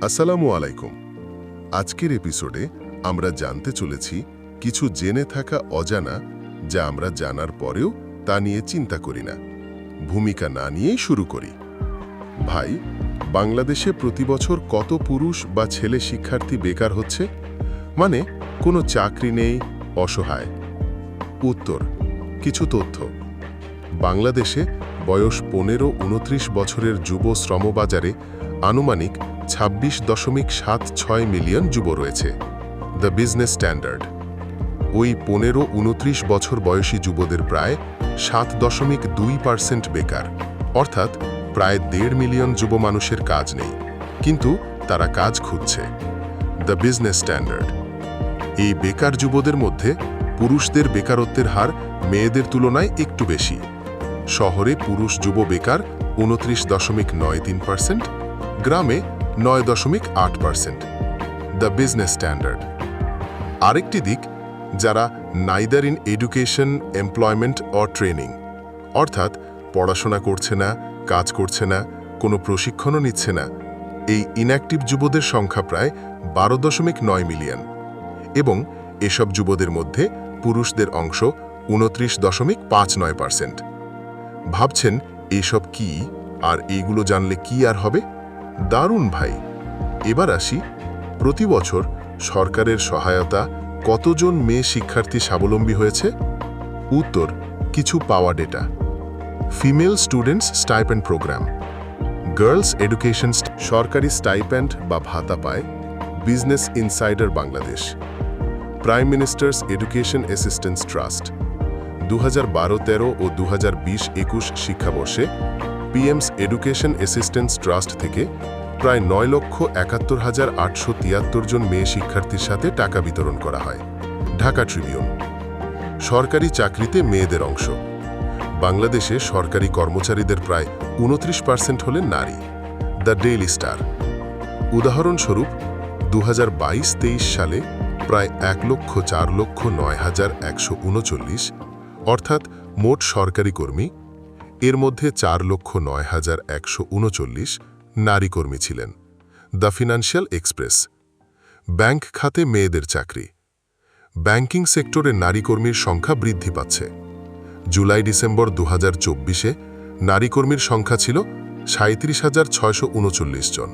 আসসালামু আলাইকুম। আজকের এপিসোডে আমরা জানতে চলেছি কিছু জেনে থাকা অজানা যা আমরা জানার পরেও তা নিয়ে চিন্তা করি না। ভূমিকা না নিয়েই শুরু করি। ভাই, বাংলাদেশে প্রতি বছর কত পুরুষ বা ছেলে শিক্ষার্থী বেকার হচ্ছে? মানে কোনো চাকরি নেই, অসহায়। উত্তর: কিছু তথ্য। বাংলাদেশে বয়স 15-29 বছরের যুব শ্রমবাজারে আনুমানিক 26.76 মিলিয়ন যুব রয়েছে। The business standard. ওই 15-29 বছর বয়সী যুবদের প্রায় 7.2% বেকার, অর্থাৎ প্রায় 1.5 মিলিয়ন যুব মানুষের কাজ নেই, কিন্তু তারা কাজ খুঁজছে। The business standard. এই বেকার যুবদের মধ্যে পুরুষদের বেকারত্বের হার মেয়েদের তুলনায় একটু বেশি। শহরে পুরুষ যুব বেকার 29.93%, গ্রামে 9.8%। The business standard. আরেকটি দিক, যারা neither in education, employment or training, অর্থাৎ পড়াশোনা করছে না, কাজ করছে না, কোনো প্রশিক্ষণও নিচ্ছে না, এই ইনঅ্যাক্টিভ যুবদের সংখ্যা প্রায় 12.9 মিলিয়ন। এবং এসব যুবদের মধ্যে পুরুষদের অংশ 29.59%। ভাবছেন এসব কি, আর এইগুলো জানলে কি আর হবে? দারুণ ভাই। এবার আসি, প্রতি বছর সরকারের সহায়তা কতজন মেয়ে শিক্ষার্থী স্বাবলম্বী হয়েছে? উত্তর: কিছু পাওয়া data. Female students stipend programme, girls education সরকারি স্টাইপেন্ড বা ভাতা পায় Business Insider Bangladesh. Prime Minister's Education Assistance Trust 2012-13 ও 2020-21 শিক্ষাবর্ষে পিএমস এডুকেশন অ্যাসিস্ট্যান্স ট্রাস্ট থেকে প্রায় 9,71,873 জন মেয়ে শিক্ষার্থীর সাথে টাকা বিতরণ করা হয়। ঢাকা ট্রিবিউন। সরকারি চাকরিতে মেয়েদের অংশ। বাংলাদেশে সরকারি কর্মচারীদের প্রায় 29% হলেন নারী। The daily star. উদাহরণস্বরূপ 2022-23 সালে প্রায় 1,04,09,139, অর্থাৎ মোট সরকারি কর্মী, এর মধ্যে 4,09,139 নারী কর্মী ছিলেন। The financial express. ব্যাংক খাতে মেয়েদের চাকরি। ব্যাংকিং সেক্টরে নারী কর্মীর সংখ্যা বৃদ্ধি পাচ্ছে। জুলাই-ডিসেম্বর 2024-এ নারী কর্মীর সংখ্যা ছিল 37,639 জন,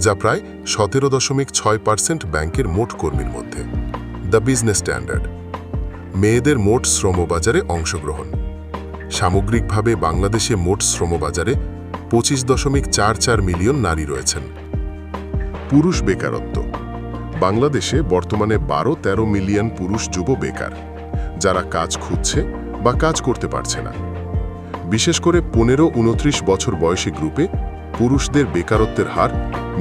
যা প্রায় 17.6% ব্যাংকের মোট কর্মীর মধ্যে। The business standard. মেয়েদের মোট শ্রমবাজারে অংশগ্রহণ। সামগ্রিকভাবে বাংলাদেশে মোট শ্রমবাজারে 25.44 মিলিয়ন নারী রয়েছেন। পুরুষ বেকারত্ব। বাংলাদেশে বর্তমানে 12-13 মিলিয়ন পুরুষ যুব বেকার, যারা কাজ খুঁজছে বা কাজ করতে পারছে না। বিশেষ করে 15-29 বছর বয়সী গ্রুপে পুরুষদের বেকারত্বের হার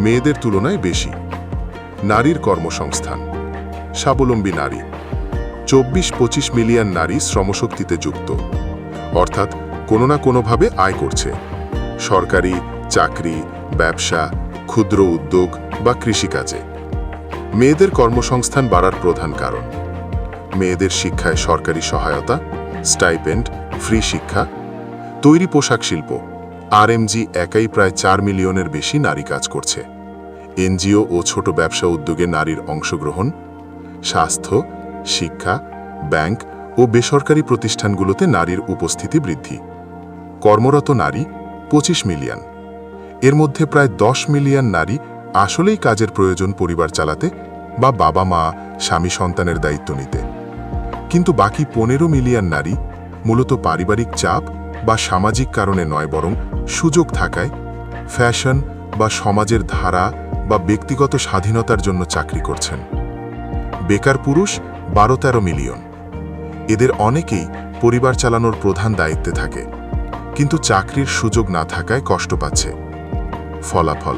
মেয়েদের তুলনায় বেশি। নারীর কর্মসংস্থান। স্বাবলম্বী নারী। 24-25 মিলিয়ন নারী শ্রমশক্তিতে যুক্ত, অর্থাৎ কোনো না কোনোভাবে আয় করছে। সরকারি চাকরি, ব্যবসা, ক্ষুদ্র উদ্যোগ বা কৃষিকাজে। মেয়েদের কর্মসংস্থান বাড়ার প্রধান কারণ: মেয়েদের শিক্ষায় সরকারি সহায়তা, স্টাইপেন্ড, ফ্রি শিক্ষা। তৈরি পোশাক শিল্প, আরএমজি একাই প্রায় 4 মিলিয়নের বেশি নারী কাজ করছে। এনজিও ও ছোট ব্যবসা উদ্যোগে নারীর অংশগ্রহণ। স্বাস্থ্য, শিক্ষা, ব্যাংক ও বেসরকারি প্রতিষ্ঠানগুলোতে নারীর উপস্থিতি বৃদ্ধি। কর্মরত নারী 25 মিলিয়ন। এর মধ্যে প্রায় 10 মিলিয়ন নারী আসলেই কাজের প্রয়োজন পরিবার চালাতে বা বাবা মা, স্বামী সন্তানের দায়িত্ব নিতে। কিন্তু বাকি 15 মিলিয়ন নারী মূলত পারিবারিক চাপ বা সামাজিক কারণে নয়, বরং সুযোগ থাকায়, ফ্যাশন বা সমাজের ধারা বা ব্যক্তিগত স্বাধীনতার জন্য চাকরি করছেন। বেকার পুরুষ 12-13 মিলিয়ন। এদের অনেকেই পরিবার চালানোর প্রধান দায়িত্বে থাকে, কিন্তু চাকরির সুযোগ না থাকায় কষ্ট পাচ্ছে। ফলাফল: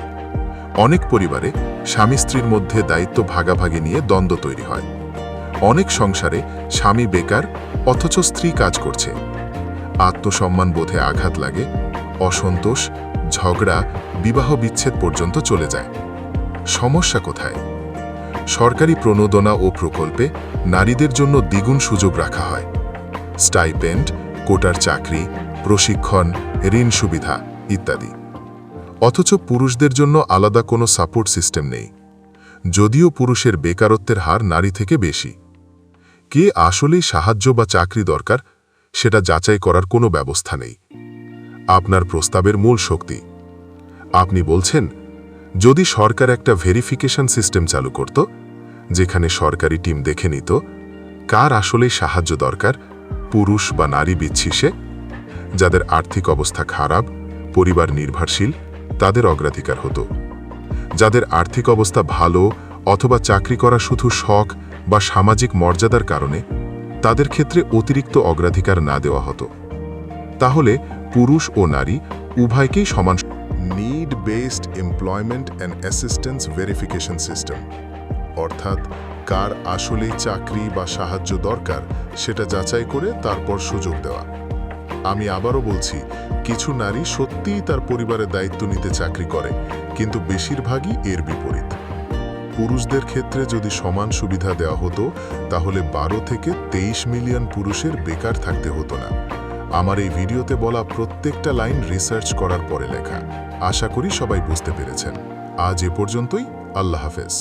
অনেক পরিবারে স্বামী স্ত্রীর মধ্যে দায়িত্ব ভাগাভাগি নিয়ে দ্বন্দ্ব তৈরি হয়। অনেক সংসারে স্বামী বেকার অথচ স্ত্রী কাজ করছে। আত্মসম্মান বোধে আঘাত লাগে, অসন্তোষ, ঝগড়া, বিবাহ বিচ্ছেদ পর্যন্ত চলে যায়। সমস্যা কোথায়? সরকারি প্রণোদনা ও প্রকল্পে নারীদের জন্য দ্বিগুণ সুযোগ রাখা হয়। স্টাইপেন্ড, কোটার চাকরি, প্রশিক্ষণ, ঋণ সুবিধা ইত্যাদি। অথচ পুরুষদের জন্য আলাদা কোনো সাপোর্ট সিস্টেম নেই, যদিও পুরুষের বেকারত্বের হার নারী থেকে বেশি। কে আসলেই সাহায্য বা চাকরি দরকার সেটা যাচাই করার কোনো ব্যবস্থা নেই। আপনার প্রস্তাবের মূল শক্তি। আপনি বলছেন, যদি সরকার একটা ভেরিফিকেশন সিস্টেম চালু করত, যেখানে সরকারি টিম দেখে নিত কার আসলেই সাহায্য দরকার, পুরুষ বা নারী বিচ্ছিষে, যাদের আর্থিক অবস্থা খারাপ, পরিবার নির্ভরশীল, তাদের অগ্রাধিকার হতো। যাদের আর্থিক অবস্থা ভালো অথবা চাকরি করা শুধু শখ বা সামাজিক মর্যাদার কারণে, তাদের ক্ষেত্রে অতিরিক্ত অগ্রাধিকার না দেওয়া হতো। তাহলে পুরুষ ও নারী উভয়কেই সমান। Need based employment and assistance verification system, অর্থাৎ কার আসলেই চাকরি বা সাহায্য দরকার সেটা যাচাই করে তারপর সুযোগ দেওয়া। আমি আবারও বলছি, কিছু নারী সত্যিই তার পরিবারের দায়িত্ব নিতে চাকরি করে, কিন্তু বেশিরভাগই এর বিপরীত। পুরুষদের ক্ষেত্রে যদি সমান সুবিধা দেওয়া হতো, তাহলে 12 থেকে 23 মিলিয়ন পুরুষের বেকার থাকতে হতো না। আমার এই ভিডিওতে বলা প্রত্যেকটা লাইন রিসার্চ করার পরে লেখা। আশা করি সবাই বুঝতে পেরেছেন। আজ এ পর্যন্তই। আল্লাহ হাফেজ।